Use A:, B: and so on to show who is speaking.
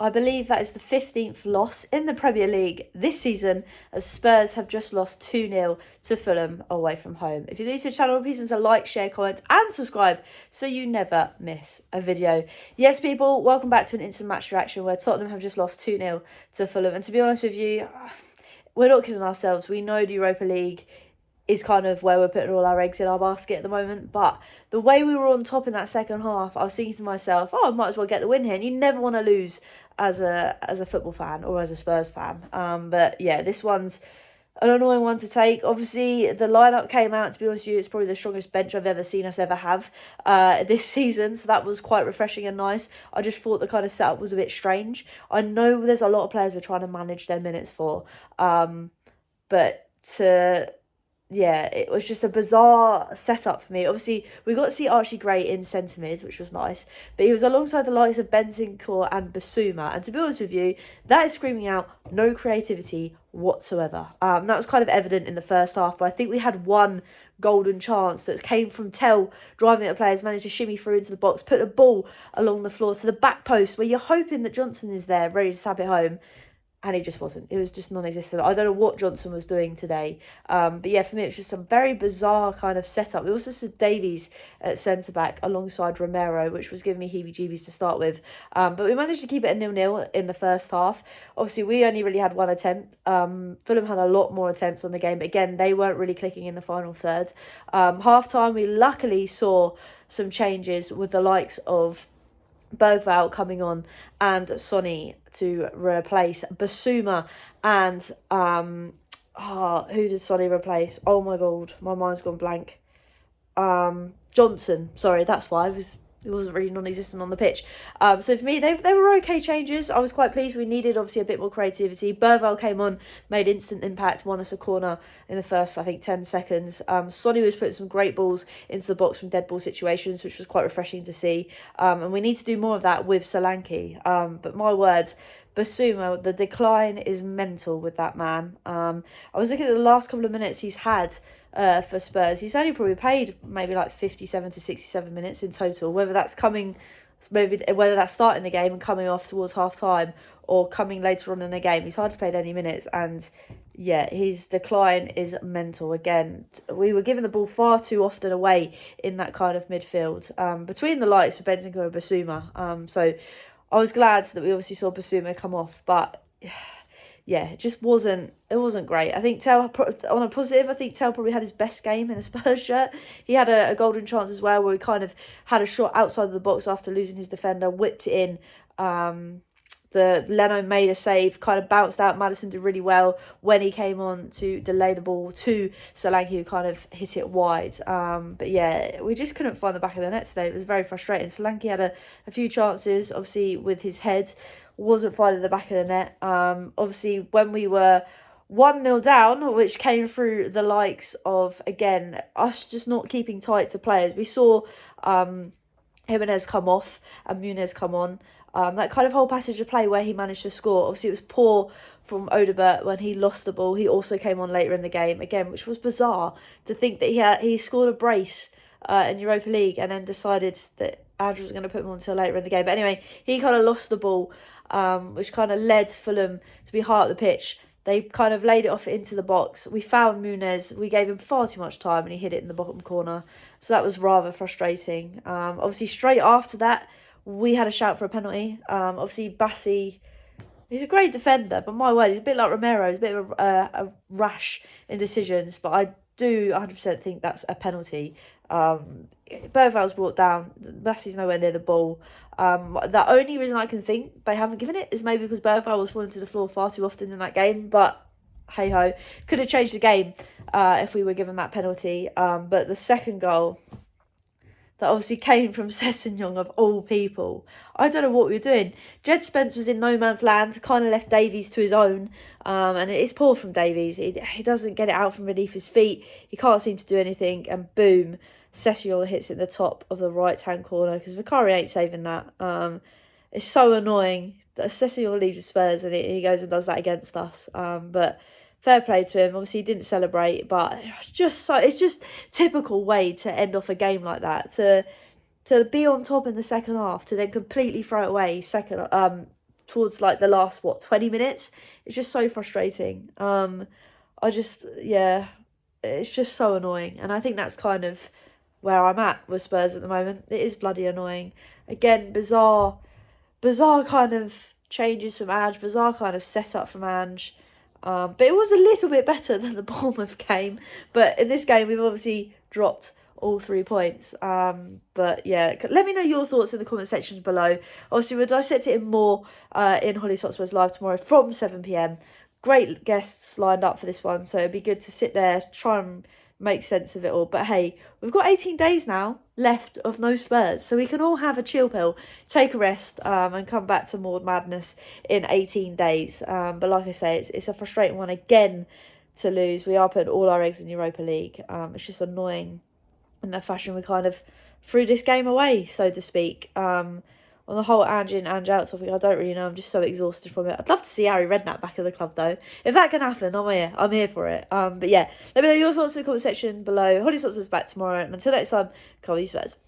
A: I believe that is the 15th loss in the Premier League this season, as Spurs have just lost 2-0 to Fulham away from home. If you're new to the channel, please remember to like, share, comment and subscribe so you never miss a video. Yes, people, welcome back to an instant match reaction where Tottenham have just lost 2-0 to Fulham. And to be honest with you, we're not kidding ourselves. We know the Europa League is kind of where we're putting all our eggs in our basket at the moment. But the way we were on top in that second half, I was thinking to myself, I might as well get the win here. And you never want to lose as a football fan or as a Spurs fan. But yeah, this one's an annoying one to take. Obviously, the lineup came out, to be honest with you, it's probably the strongest bench I've ever seen us ever have this season. So that was quite refreshing and nice. I just thought the kind of setup was a bit strange. I know there's a lot of players we're trying to manage their minutes for. Yeah, it was just a bizarre setup for me. Obviously, we got to see Archie Gray in centre mid, which was nice. But he was alongside the likes of Bentancur and Bissouma. And to be honest with you, that is screaming out no creativity whatsoever. That was kind of evident in the first half. But I think we had one golden chance that came from Tell driving at players, managed to shimmy through into the box, put a ball along the floor to the back post where you're hoping that Johnson is there, ready to tap it home. And he just wasn't. It was just non-existent. I don't know what Johnson was doing today. But yeah, for me, it was just some very bizarre kind of setup. We also saw Davies at centre-back alongside Romero, which was giving me heebie-jeebies to start with. But we managed to keep it a 0-0 in the first half. Obviously, we only really had one attempt. Fulham had a lot more attempts on the game. But again, they weren't really clicking in the final third. Half-time, we luckily saw some changes with the likes of Bergvall coming on and Sonny to replace Bissouma and who did Sonny replace? Oh my god, my mind's gone blank. Johnson, sorry, that's why it wasn't really non-existent on the pitch. So for me, they were okay changes. I was quite pleased. We needed, obviously, a bit more creativity. Bergvall came on, made instant impact, won us a corner in the first, I think, 10 seconds. Sonny was putting some great balls into the box from dead ball situations, which was quite refreshing to see. And we need to do more of that with Solanke. But my word, Bissouma, the decline is mental with that man. I was looking at the last couple of minutes he's had for Spurs. He's only probably played maybe like 57 to 67 minutes in total, whether that's starting the game and coming off towards half time or coming later on in the game. He's hardly played any minutes, and yeah, his decline is mental. Again, we were giving the ball far too often away in that kind of midfield between the likes of Bentancur and Bissouma. So I was glad that we obviously saw Bissouma come off, but yeah, it wasn't great. I think Tell, on a positive, I think Tell probably had his best game in a Spurs shirt. He had a golden chance as well, where he kind of had a shot outside of the box after losing his defender, whipped it in. Leno made a save, kind of bounced out. Mathys did really well when he came on to delay the ball to Solanke, who kind of hit it wide. But yeah, we just couldn't find the back of the net today. It was very frustrating. Solanke had a few chances, obviously, with his head. Wasn't finding the back of the net. Obviously, when we were 1-0 down, which came through the likes of, again, us just not keeping tight to players. We saw Jimenez come off and Muniz come on. That kind of whole passage of play where he managed to score. Obviously, it was poor from Odobert when he lost the ball. He also came on later in the game, again, which was bizarre to think that he scored a brace in Europa League and then decided that Andrew was going to put him on until later in the game. But anyway, he kind of lost the ball, which kind of led Fulham to be high up the pitch. They kind of laid it off into the box. We found Muniz. We gave him far too much time and he hit it in the bottom corner. So that was rather frustrating. Obviously, straight after that, we had a shout for a penalty. Obviously, Bassi, he's a great defender, but my word, he's a bit like Romero. He's a bit of a rash in decisions, but I do 100% think that's a penalty. Bergvall's brought down. Mathys nowhere near the ball. The only reason I can think they haven't given it is maybe because Bergvall was falling to the floor far too often in that game. But hey ho, could have changed the game if we were given that penalty. But the second goal that obviously came from Sessegnon of all people, I don't know what we were doing. Jed Spence was in no man's land, kind of left Davies to his own. And it is poor from Davies. He doesn't get it out from beneath his feet. He can't seem to do anything. And boom, Sessegnon hits it in the top of the right-hand corner because Vicari ain't saving that. It's so annoying that Sessegnon leaves the Spurs and he goes and does that against us. But fair play to him. Obviously, he didn't celebrate, but it's just typical way to end off a game like that. To be on top in the second half, to then completely throw it away towards like the last 20 minutes. It's just so frustrating. It's just so annoying, and I think that's kind of where I'm at with Spurs at the moment. It is bloody annoying. Again, bizarre kind of changes from Ange, bizarre kind of setup from Ange. But it was a little bit better than the Bournemouth game. But in this game, we've obviously dropped all 3 points. But yeah, let me know your thoughts in the comment sections below. Obviously, we'll dissect it in more in Hollie's Hotspurs Live tomorrow from 7 p.m. Great guests lined up for this one, so it'd be good to sit there, try and make sense of it all. But hey, we've got 18 days now left of no Spurs, so we can all have a chill pill, take a rest, and come back to more madness in 18 days. But like I say, it's a frustrating one again to lose. We are putting all our eggs in Europa League. It's just annoying in the fashion we kind of threw this game away, so to speak. On the whole Ange in, Ange out topic, I don't really know. I'm just so exhausted from it. I'd love to see Harry Redknapp back at the club, though. If that can happen, I'm here for it. But yeah, let me know your thoughts in the comment section below. Hollie's Hotspurs back tomorrow. And until next time, come on, you Spurs.